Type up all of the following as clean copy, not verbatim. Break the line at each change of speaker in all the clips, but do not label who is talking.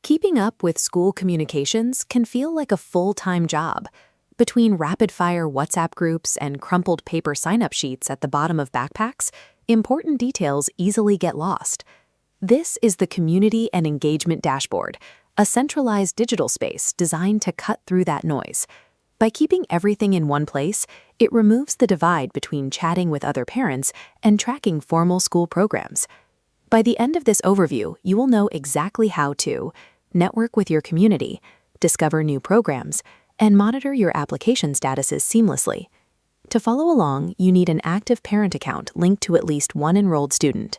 Keeping up with school communications can feel like a full-time job. Between rapid-fire WhatsApp groups and crumpled paper sign-up sheets at the bottom of backpacks, important details easily get lost. This is the Community and Engagement Dashboard, a centralized digital space designed to cut through that noise. By keeping everything in one place, it removes the divide between chatting with other parents and tracking formal school programs. By the end of this overview, you will know exactly how to network with your community, discover new programs, and monitor your application statuses seamlessly. To follow along, you need an active parent account linked to at least one enrolled student.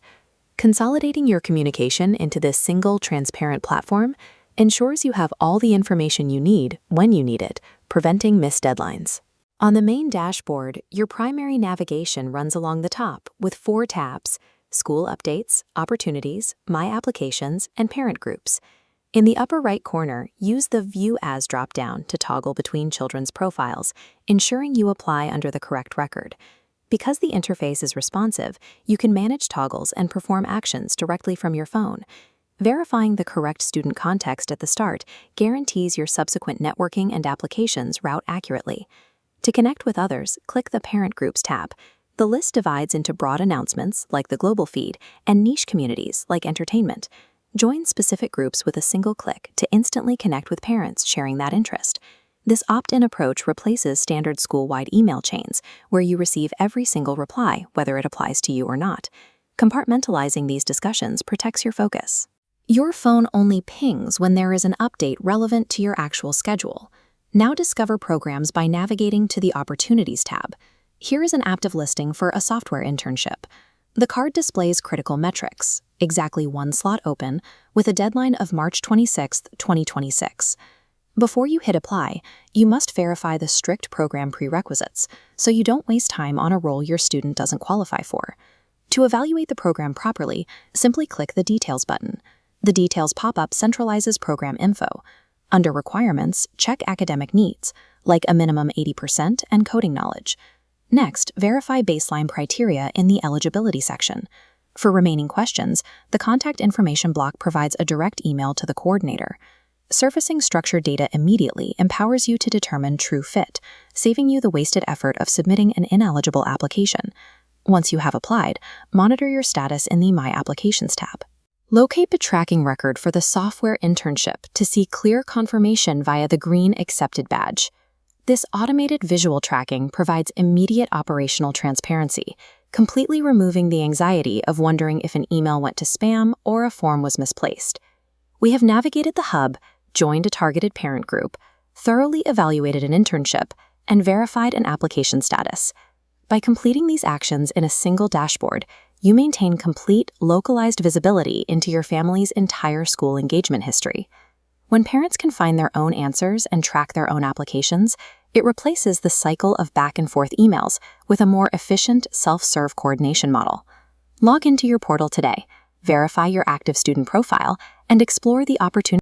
Consolidating your communication into this single, transparent platform ensures you have all the information you need when you need it, preventing missed deadlines. On the main dashboard, your primary navigation runs along the top with 4 tabs: School Updates, Opportunities, My Applications, and Parent Groups. In the upper right corner, use the View As drop-down to toggle between children's profiles, ensuring you apply under the correct record. Because the interface is responsive, you can manage toggles and perform actions directly from your phone. Verifying the correct student context at the start guarantees your subsequent networking and applications route accurately. To connect with others, click the Parent Groups tab. The list divides into broad announcements, like the global feed, and niche communities, like entertainment. Join specific groups with a single click to instantly connect with parents sharing that interest. This opt-in approach replaces standard school-wide email chains, where you receive every single reply, whether it applies to you or not. Compartmentalizing these discussions protects your focus. Your phone only pings when there is an update relevant to your actual schedule. Now discover programs by navigating to the Opportunities tab. Here is an active listing for a software internship. The card displays critical metrics, exactly 1 slot open, with a deadline of March 26, 2026. Before you hit apply, you must verify the strict program prerequisites, so you don't waste time on a role your student doesn't qualify for. To evaluate the program properly, simply click the Details button. The Details pop-up centralizes program info. Under Requirements, check academic needs, like a minimum 80% and coding knowledge. Next, verify baseline criteria in the eligibility section. For remaining questions, the contact information block provides a direct email to the coordinator. Surfacing structured data immediately empowers you to determine true fit, saving you the wasted effort of submitting an ineligible application. Once you have applied, monitor your status in the My Applications tab. Locate the tracking record for the software internship to see clear confirmation via the green Accepted badge. This automated visual tracking provides immediate operational transparency, completely removing the anxiety of wondering if an email went to spam or a form was misplaced. We have navigated the hub, joined a targeted parent group, thoroughly evaluated an internship, and verified an application status. By completing these actions in a single dashboard, you maintain complete, localized visibility into your family's entire school engagement history. When parents can find their own answers and track their own applications, it replaces the cycle of back-and-forth emails with a more efficient, self-serve coordination model. Log into your portal today, verify your active student profile, and explore the opportunity